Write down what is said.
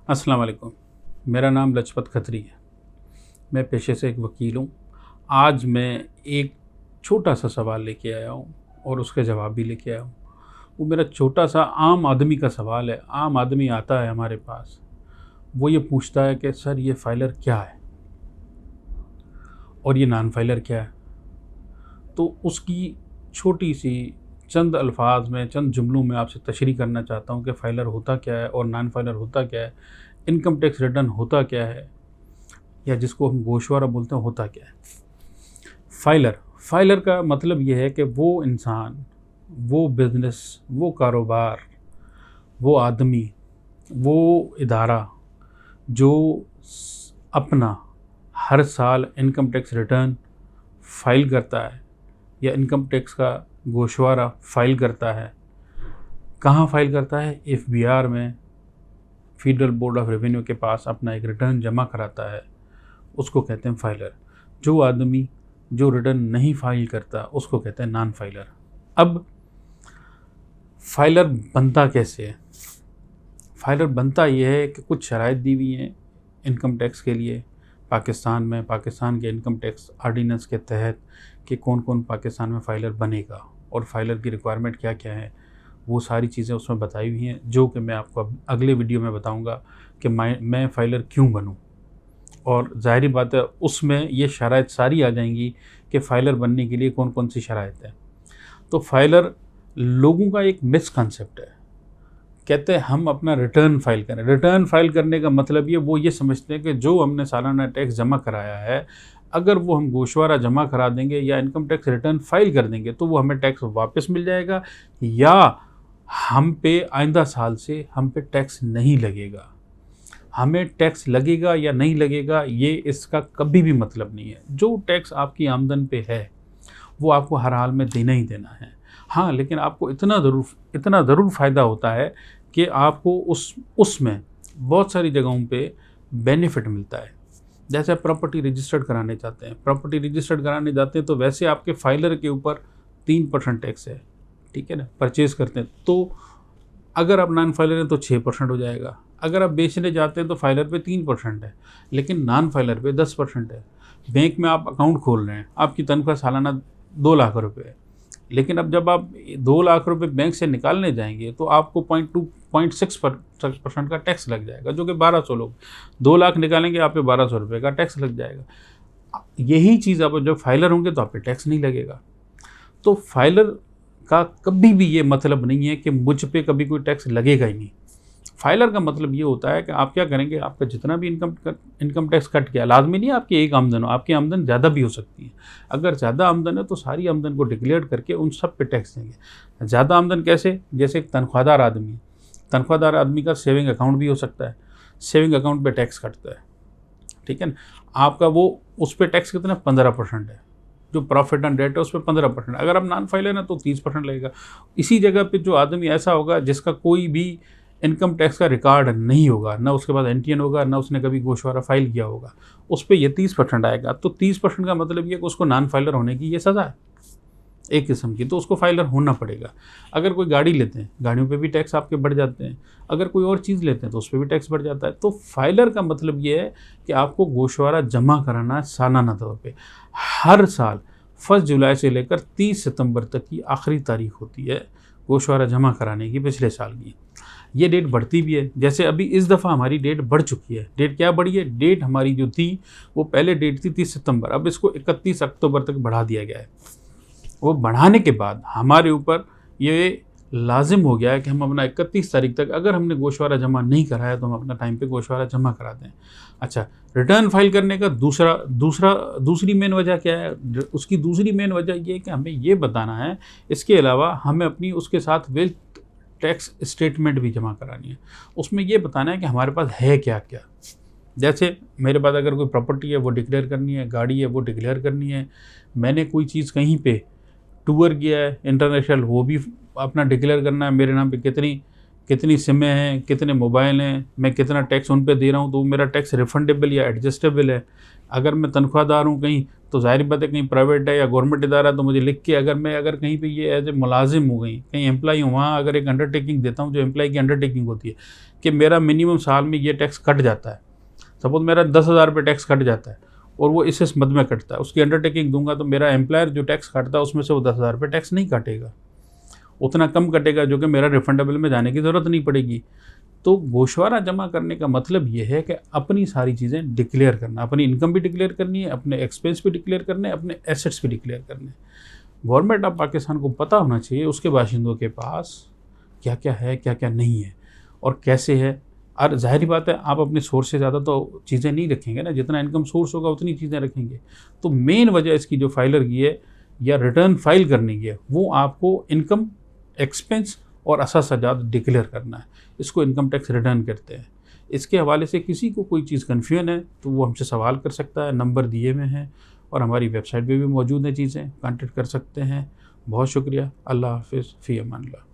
अस्सलाम वालेकुम। मेरा नाम लजपत खत्री है। मैं पेशे से एक वकील हूँ। आज मैं एक छोटा-सा सवाल लेके आया हूँ और उसके जवाब भी लेके आया हूँ। वो मेरा छोटा-सा आम आदमी का सवाल है। आम आदमी आता है हमारे पास, वो ये पूछता है कि सर ये फाइलर क्या है? और ये नॉन फाइलर क्या है? तो उसकी छोटी-सी चंद अल्फ़ाज़ में, चंद जुमलों में आपसे तशरीह करना चाहता हूँ कि फाइलर होता क्या है और नॉन फाइलर होता क्या है? इनकम टैक्स रिटर्न होता क्या है? या जिसको हम गोशवारा बोलते हैं, होता क्या है? फाइलर फाइलर का मतलब ये है कि वो इंसान, वो बिज़नेस, वो कारोबार, वो आदमी, वो इदारा जो अपना हर साल इनकम टैक्स रिटर्न फाइल करता है या इनकम टैक्स का गोशवारा फाइल करता है। कहाँ फाइल करता है? एफबीआर में, फेडरल बोर्ड ऑफ रेवेन्यू के पास अपना एक रिटर्न जमा कराता है, उसको कहते हैं फाइलर। जो आदमी जो रिटर्न नहीं फाइल करता उसको कहते हैं नॉन फाइलर। अब फाइलर बनता कैसे है? फाइलर बनता ये है कि कुछ शराइत दी हुई हैं इनकम टैक्स के लिए पाकिस्तान में, पाकिस्तान के इनकम टैक्स आर्डिनेंस के तहत, कि कौन कौन पाकिस्तान में फ़ाइलर बनेगा और फाइलर की रिक्वायरमेंट क्या क्या है, वो सारी चीज़ें उसमें बताई हुई हैं, जो कि मैं आपको अब अगले वीडियो में बताऊंगा कि मैं फ़ाइलर क्यों बनूं। और ज़ाहिर बात है उसमें ये शराइत सारी आ जाएंगी कि फ़ाइलर बनने के लिए कौन कौन सी शराइत है। तो फाइलर लोगों का एक मिसकंसेप्ट है। कहते हैं हम अपना रिटर्न फाइल करें। रिटर्न फाइल करने का मतलब वो ये समझते हैं कि जो हमने सालाना टैक्स जमा कराया है, अगर वो हम गोशवारा जमा करा देंगे या इनकम टैक्स रिटर्न फाइल कर देंगे तो वो हमें टैक्स वापस मिल जाएगा, या हम पे आइंदा साल से हम पे टैक्स नहीं लगेगा। हमें टैक्स लगेगा या नहीं लगेगा ये इसका कभी भी मतलब नहीं है। जो टैक्स आपकी आमदन पे है वो आपको हर हाल में देना ही देना है। हाँ, लेकिन आपको इतना ज़रूर फ़ायदा होता है कि आपको उसमें बहुत सारी जगहों पे बेनिफिट मिलता है। जैसे आप प्रॉपर्टी रजिस्टर्ड कराने जाते हैं, तो वैसे आपके फाइलर के ऊपर 3% टैक्स है, ठीक है ना? परचेज़ करते हैं तो अगर आप नॉन फाइलर हैं तो 6% हो जाएगा। अगर आप बेचने जाते हैं तो फाइलर पे 3% है, लेकिन नॉन फाइलर पे 10% है। बैंक में आप अकाउंट खोल रहे हैं, आपकी तनख्वाह सालाना 2 लाख रुपए है, लेकिन अब जब आप 2 लाख रुपए बैंक से निकालने जाएंगे तो आपको 0.6% का टैक्स लग जाएगा, जो कि 1200 लोग 2 लाख निकालेंगे, आप पे 1200 रुपये का टैक्स लग जाएगा। यही चीज़ आप जब फाइलर होंगे तो आप पे टैक्स नहीं लगेगा। तो फाइलर का कभी भी ये मतलब नहीं है कि मुझ पे कभी कोई टैक्स लगेगा ही नहीं। फाइलर का मतलब ये होता है कि आप क्या करेंगे, आपका जितना भी इनकम टैक्स कट गया, लाजमी नहीं आपकी एक आमदन हो, आपकी आमदन ज़्यादा भी हो सकती है। अगर ज़्यादा आमदन है तो सारी आमदन को डिक्लेयर करके उन सब पे टैक्स देंगे। ज़्यादा आमदन कैसे? जैसे एक तनख्वाहदार आदमी, तनख्वाहदार आदमी का सेविंग अकाउंट भी हो सकता है, सेविंग अकाउंट पे टैक्स कटता है, ठीक है ना? आपका वो उस पर टैक्स कितना 15% है, जो प्रॉफिट एंड डेट है उस पर 15%। अगर आप नॉन फाइलर ना तो 30% लगेगा। इसी जगह पे जो आदमी ऐसा होगा जिसका कोई भी इनकम टैक्स का रिकॉर्ड नहीं होगा, ना उसके पास एनटीएन होगा, ना उसने कभी गोशवारा फाइल किया होगा, उस पर ये 30% आएगा। तो 30% का मतलब ये कि उसको नॉन फाइलर होने की ये सज़ा है एक किस्म की, तो उसको फाइलर होना पड़ेगा। अगर कोई गाड़ी लेते हैं, गाड़ियों पे भी टैक्स आपके बढ़ जाते हैं। अगर कोई और चीज़ लेते हैं तो उस पर भी टैक्स बढ़ जाता है। तो फाइलर का मतलब ये है कि आपको गोशवारा जमा कराना है सालाना तौर पर। हर साल 1 जुलाई से लेकर 30 सितंबर तक की आखिरी तारीख होती है गोशवारा जमा कराने की, पिछले साल की। ये डेट बढ़ती भी है, जैसे अभी इस दफ़ा हमारी डेट बढ़ चुकी है। डेट क्या बढ़ी है? डेट हमारी जो थी वो पहले डेट थी 30 सितंबर, अब इसको 31 अक्टूबर तक बढ़ा दिया गया है। वो बढ़ाने के बाद हमारे ऊपर ये लाजिम हो गया है कि हम अपना 31 तारीख तक, अगर हमने गोशवारा जमा नहीं कराया तो हम अपना टाइम पे गोशवारा जमा करा दें। अच्छा, रिटर्न फाइल करने का दूसरी मेन वजह क्या है? उसकी दूसरी मेन वजह ये है कि हमें ये बताना है, इसके अलावा हमें अपनी उसके साथ वेल्थ टैक्स स्टेटमेंट भी जमा करानी है। उसमें ये बताना है कि हमारे पास है क्या क्या। जैसे मेरे पास अगर कोई प्रॉपर्टी है वो डिक्लेयर करनी है, गाड़ी है वो डिक्लेयर करनी है, मैंने कोई चीज़ कहीं पे टूर किया है इंटरनेशनल, वो भी अपना डिक्लेयर करना है। मेरे नाम पे कितनी कितनी सिमें हैं, कितने मोबाइल हैं, मैं कितना टैक्स उन पे दे रहा हूँ, तो मेरा टैक्स रिफंडेबल या एडजस्टेबल है। अगर मैं तनख्वाहदार हूँ कहीं, तो ज़ाहिर बात है कहीं प्राइवेट है या गवर्नमेंट इदारा है, तो मुझे लिख के अगर कहीं पे ये एज ए मुलाजिम हूँ, कहीं एम्प्लॉई हूँ, वहाँ अगर एक अंडरटेकिंग देता हूँ जो एम्प्लॉई की अंडरटेकिंग होती है कि मेरा मिनिमम साल में ये टैक्स कट जाता है, सपोज मेरा 10,000 रुपये टैक्स कट जाता है और वो इस मद में कटता है, उसकी अंडरटेकिंग दूंगा तो मेरा एम्प्लॉयर जो टैक्स काटता है उसमें से वो 10,000 रुपये टैक्स नहीं काटेगा, उतना कम कटेगा जो कि मेरा रिफंडेबल में जाने की ज़रूरत नहीं पड़ेगी। तो गोशवारा जमा करने का मतलब ये है कि अपनी सारी चीज़ें डिक्लेयर करना, अपनी इनकम भी डिक्लेयर करनी है, अपने एक्सपेंस भी डिक्लेयर करने, अपने एसेट्स भी डिक्लेयर करने। गवर्नमेंट ऑफ पाकिस्तान को पता होना चाहिए उसके बाशिंदों के पास क्या क्या है, क्या क्या नहीं है और कैसे है। और ज़ाहिर बात है आप अपने सोर्स से ज़्यादा तो चीज़ें नहीं रखेंगे ना, जितना इनकम सोर्स होगा उतनी चीज़ें रखेंगे। तो मेन वजह इसकी जो फाइलर की है या रिटर्न फाइल करने की है, वो आपको इनकम, एक्सपेंस और असाजात डिक्लेयर करना है। इसको इनकम टैक्स रिटर्न कहते हैं। इसके हवाले से किसी को कोई चीज़ कन्फ्यूजन है तो वो हमसे सवाल कर सकता है, नंबर दिए हुए हैं और हमारी वेबसाइट पे भी मौजूद हैं, चीज़ें कांटेक्ट कर सकते हैं। बहुत शुक्रिया। अल्लाह हाफ़िज़, फ़ी अमान अल्लाह।